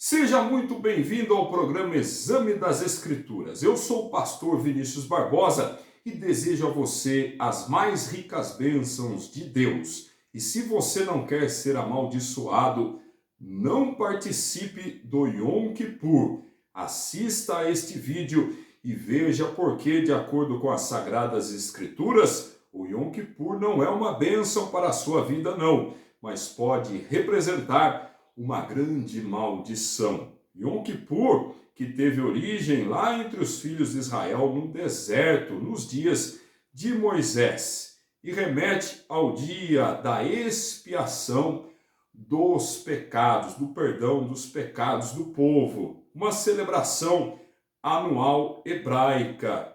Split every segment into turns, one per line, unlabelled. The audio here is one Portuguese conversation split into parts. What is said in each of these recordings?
Seja muito bem-vindo ao programa Exame das Escrituras. Eu sou o pastor Vinícius Barbosa e desejo a você as mais ricas bênçãos de Deus. E se você não quer ser amaldiçoado, não participe do Yom Kippur. Assista a este vídeo e veja por que, de acordo com as Sagradas Escrituras, o Yom Kippur não é uma bênção para a sua vida, não, mas pode representar uma grande maldição. Yom Kippur, que teve origem lá entre os filhos de Israel no deserto, nos dias de Moisés, e remete ao dia da expiação dos pecados, do perdão dos pecados do povo, uma celebração anual hebraica.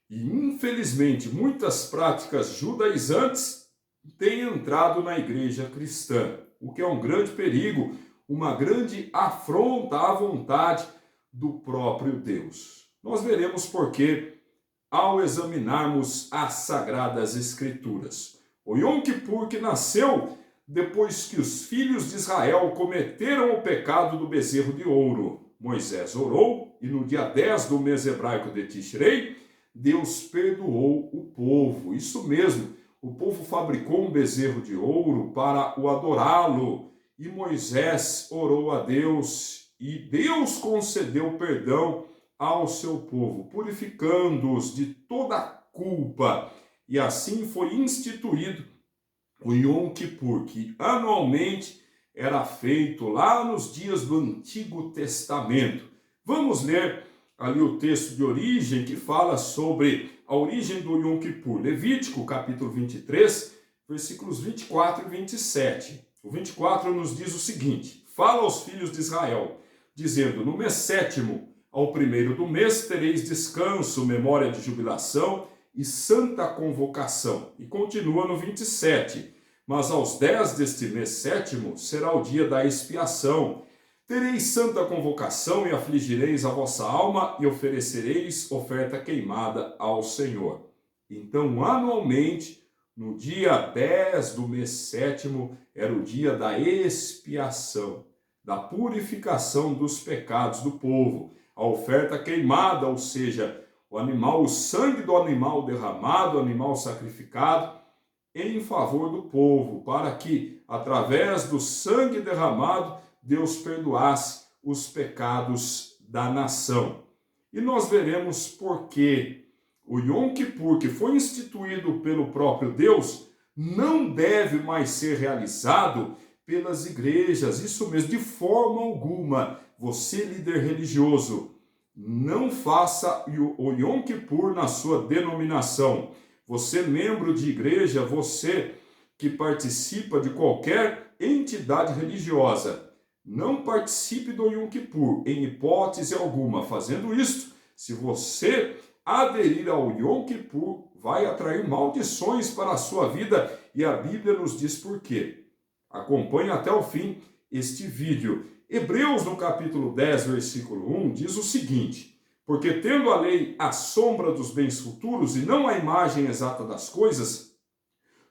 E, infelizmente, muitas práticas judaizantes têm entrado na igreja cristã, o que é um grande perigo, uma grande afronta à vontade do próprio Deus. Nós veremos por quê ao examinarmos as Sagradas Escrituras. O Yom Kippur, que nasceu depois que os filhos de Israel cometeram o pecado do bezerro de ouro. Moisés orou e no dia 10 do mês hebraico de Tishrei, Deus perdoou o povo. Isso mesmo. O povo fabricou um bezerro de ouro para o adorá-lo, e Moisés orou a Deus, e Deus concedeu perdão ao seu povo, purificando-os de toda culpa. E assim foi instituído o Yom Kippur, que anualmente era feito lá nos dias do Antigo Testamento. Vamos ler ali o texto de origem que fala sobre a origem do Yom Kippur. Levítico, capítulo 23, versículos 24 e 27. O 24 nos diz o seguinte: fala aos filhos de Israel, dizendo: no mês sétimo, ao primeiro do mês, tereis descanso, memória de jubilação e santa convocação. E continua no 27. Mas aos 10 deste mês sétimo será o dia da expiação. Tereis santa convocação e afligireis a vossa alma e oferecereis oferta queimada ao Senhor. Então, anualmente, no dia 10 do mês sétimo, era o dia da expiação, da purificação dos pecados do povo. A oferta queimada, ou seja, o sangue do animal derramado, o animal sacrificado, em favor do povo, para que, através do sangue derramado, Deus perdoasse os pecados da nação. E nós veremos por que o Yom Kippur, que foi instituído pelo próprio Deus, não deve mais ser realizado pelas igrejas. Isso mesmo, de forma alguma. Você, líder religioso, não faça o Yom Kippur na sua denominação. Você, membro de igreja, você que participa de qualquer entidade religiosa, não participe do Yom Kippur, em hipótese alguma. Fazendo isto, se você aderir ao Yom Kippur, vai atrair maldições para a sua vida, e a Bíblia nos diz por quê. Acompanhe até o fim este vídeo. Hebreus, no capítulo 10, versículo 1, diz o seguinte: porque tendo a lei a sombra dos bens futuros e não a imagem exata das coisas,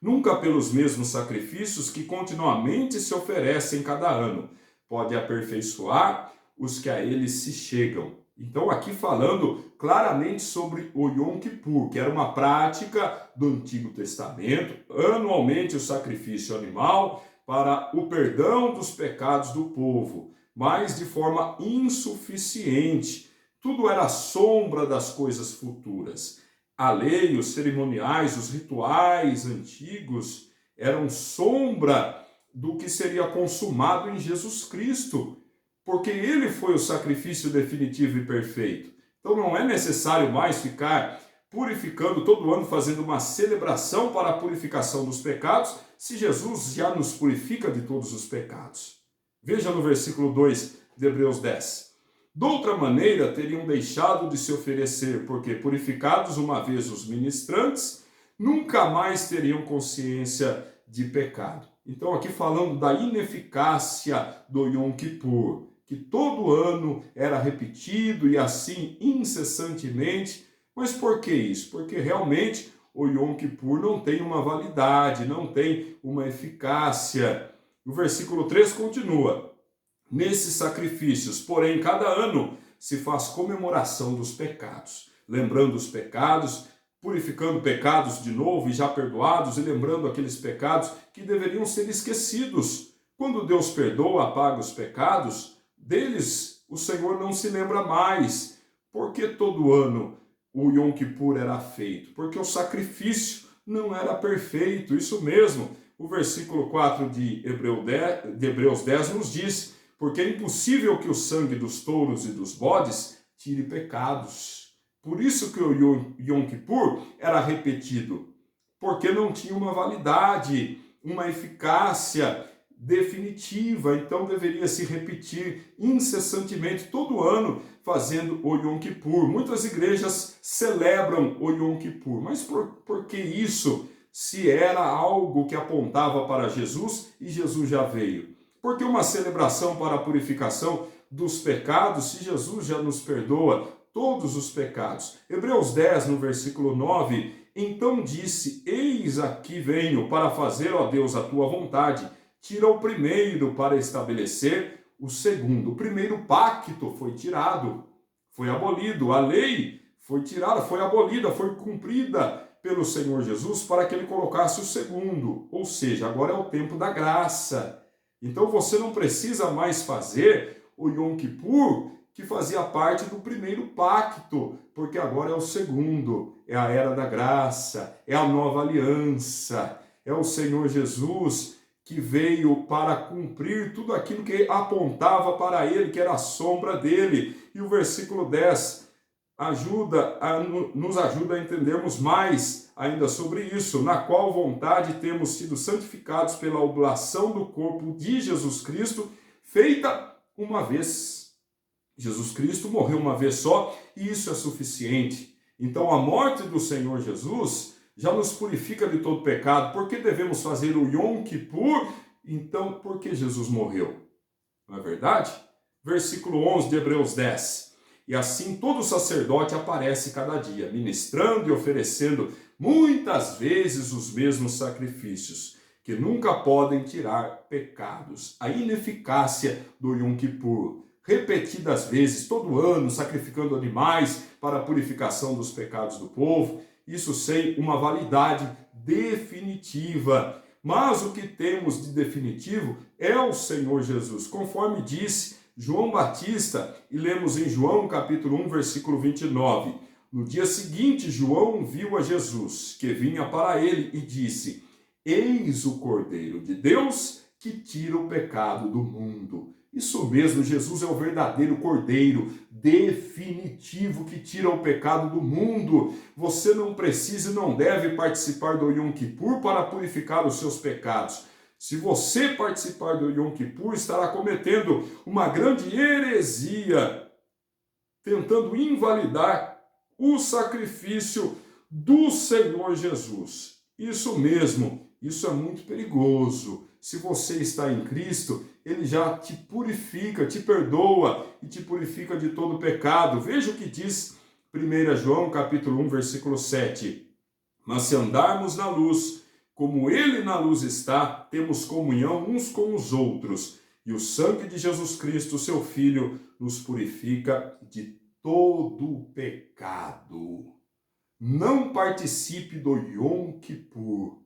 nunca pelos mesmos sacrifícios que continuamente se oferecem cada ano, pode aperfeiçoar os que a ele se chegam. Então, aqui falando claramente sobre o Yom Kippur, que era uma prática do Antigo Testamento, anualmente o sacrifício animal para o perdão dos pecados do povo, mas de forma insuficiente. Tudo era sombra das coisas futuras. A lei, os cerimoniais, os rituais antigos eram sombra do que seria consumado em Jesus Cristo, porque ele foi o sacrifício definitivo e perfeito. Então não é necessário mais ficar purificando todo ano, fazendo uma celebração para a purificação dos pecados, se Jesus já nos purifica de todos os pecados. Veja no versículo 2 de Hebreus 10. Doutra maneira teriam deixado de se oferecer, porque purificados uma vez os ministrantes, nunca mais teriam consciência de pecado. Então, aqui falando da ineficácia do Yom Kippur, que todo ano era repetido e assim incessantemente. Mas por que isso? Porque realmente o Yom Kippur não tem uma validade, não tem uma eficácia. O versículo 3 continua: nesses sacrifícios. Porém, cada ano se faz comemoração dos pecados, lembrando os pecados, purificando pecados de novo e já perdoados, e lembrando aqueles pecados que deveriam ser esquecidos. Quando Deus perdoa, apaga os pecados, deles o Senhor não se lembra mais. Porque todo ano o Yom Kippur era feito? Porque o sacrifício não era perfeito, isso mesmo. O versículo 4 de Hebreus 10 nos diz: porque é impossível que o sangue dos touros e dos bodes tire pecados. Por isso que o Yom Kippur era repetido, porque não tinha uma validade, uma eficácia definitiva, então deveria se repetir incessantemente todo ano, fazendo o Yom Kippur. Muitas igrejas celebram o Yom Kippur, mas por que isso, se era algo que apontava para Jesus e Jesus já veio? Porque uma celebração para a purificação dos pecados, se Jesus já nos perdoa todos os pecados. Hebreus 10, no versículo 9, então disse: eis aqui venho para fazer, ó Deus, a tua vontade. Tira o primeiro para estabelecer o segundo. O primeiro pacto foi tirado, foi abolido. A lei foi tirada, foi abolida, foi cumprida pelo Senhor Jesus para que ele colocasse o segundo. Ou seja, agora é o tempo da graça. Então você não precisa mais fazer o Yom Kippur, que fazia parte do primeiro pacto, porque agora é o segundo, é a era da graça, é a nova aliança, é o Senhor Jesus que veio para cumprir tudo aquilo que apontava para ele, que era a sombra dele. E o versículo 10 nos ajuda a entendermos mais ainda sobre isso, na qual vontade temos sido santificados pela oblação do corpo de Jesus Cristo, feita uma vez. Jesus Cristo morreu uma vez só e isso é suficiente. Então a morte do Senhor Jesus já nos purifica de todo pecado. Por que devemos fazer o Yom Kippur? Então, por que Jesus morreu? Não é verdade? Versículo 11 de Hebreus 10. E assim todo sacerdote aparece cada dia, ministrando e oferecendo muitas vezes os mesmos sacrifícios, que nunca podem tirar pecados. A ineficácia do Yom Kippur, repetidas vezes, todo ano, sacrificando animais para a purificação dos pecados do povo, isso sem uma validade definitiva. Mas o que temos de definitivo é o Senhor Jesus, conforme disse João Batista, e lemos em João capítulo 1, versículo 29. No dia seguinte, João viu a Jesus, que vinha para ele, e disse: eis o Cordeiro de Deus que tira o pecado do mundo. Isso mesmo, Jesus é o verdadeiro Cordeiro definitivo que tira o pecado do mundo. Você não precisa e não deve participar do Yom Kippur para purificar os seus pecados. Se você participar do Yom Kippur, estará cometendo uma grande heresia, tentando invalidar o sacrifício do Senhor Jesus. Isso mesmo, isso é muito perigoso. Se você está em Cristo, ele já te purifica, te perdoa e te purifica de todo pecado. Veja o que diz 1 João capítulo 1, versículo 7. Mas se andarmos na luz, como ele na luz está, temos comunhão uns com os outros, e o sangue de Jesus Cristo, seu Filho, nos purifica de todo pecado. Não participe do Yom Kippur,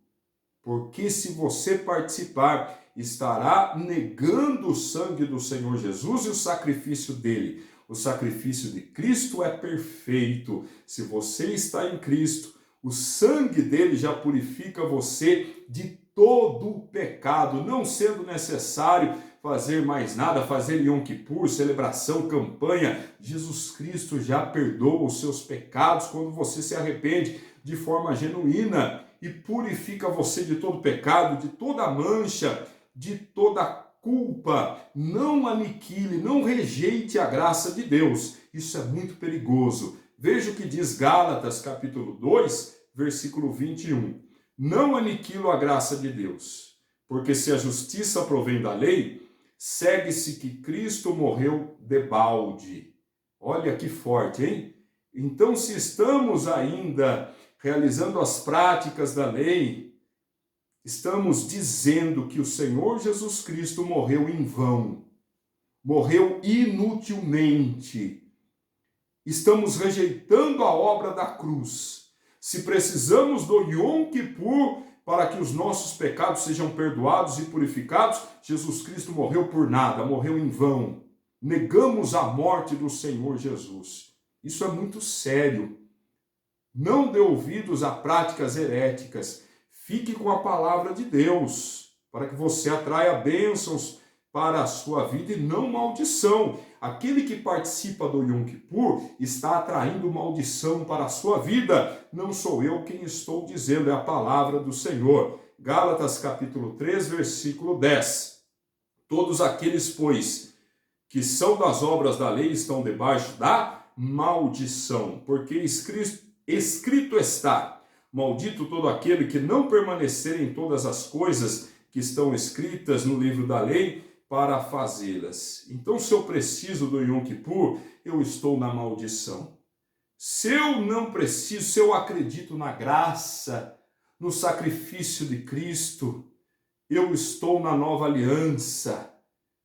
porque se você participar, estará negando o sangue do Senhor Jesus e o sacrifício dele. O sacrifício de Cristo é perfeito. Se você está em Cristo, o sangue dele já purifica você de todo o pecado, não sendo necessário fazer mais nada, fazer Yom Kippur, celebração, campanha. Jesus Cristo já perdoa os seus pecados quando você se arrepende de forma genuína e purifica você de todo pecado, de toda mancha, de toda culpa. Não aniquile, não rejeite a graça de Deus. Isso é muito perigoso. Veja o que diz Gálatas, capítulo 2, versículo 21. Não aniquilo a graça de Deus, porque se a justiça provém da lei, segue-se que Cristo morreu debalde. Olha que forte, hein? Então, se estamos ainda realizando as práticas da lei, estamos dizendo que o Senhor Jesus Cristo morreu em vão. morreu inutilmente. Estamos rejeitando a obra da cruz. Se precisamos do Yom Kippur para que os nossos pecados sejam perdoados e purificados, Jesus Cristo morreu por nada, morreu em vão. Negamos a morte do Senhor Jesus. Isso é muito sério. Não dê ouvidos a práticas heréticas. Fique com a palavra de Deus, para que você atraia bênçãos para a sua vida e não maldição. Aquele que participa do Yom Kippur está atraindo maldição para a sua vida. Não sou eu quem estou dizendo, é a palavra do Senhor. Gálatas capítulo 3, versículo 10. Todos aqueles, pois, que são das obras da lei estão debaixo da maldição, porque escrito está: maldito todo aquele que não permanecer em todas as coisas que estão escritas no livro da lei para fazê-las. Então, se eu preciso do Yom Kippur, eu estou na maldição. Se eu não preciso, se eu acredito na graça, no sacrifício de Cristo, eu estou na nova aliança,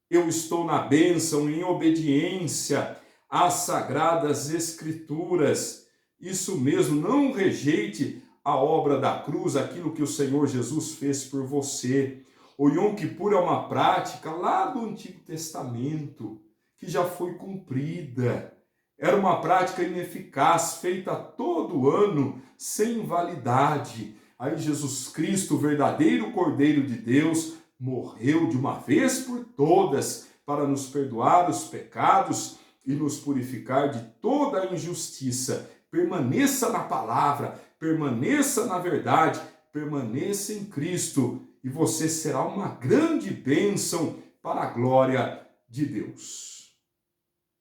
eu estou na bênção, em obediência às sagradas escrituras. Isso mesmo, não rejeite a obra da cruz, aquilo que o Senhor Jesus fez por você. O Yom Kippur é uma prática lá do Antigo Testamento, que já foi cumprida. Era uma prática ineficaz, feita todo ano, sem validade. Aí Jesus Cristo, o verdadeiro Cordeiro de Deus, morreu de uma vez por todas para nos perdoar os pecados e nos purificar de toda a injustiça. Permaneça na palavra, permaneça na verdade, permaneça em Cristo e você será uma grande bênção para a glória de Deus.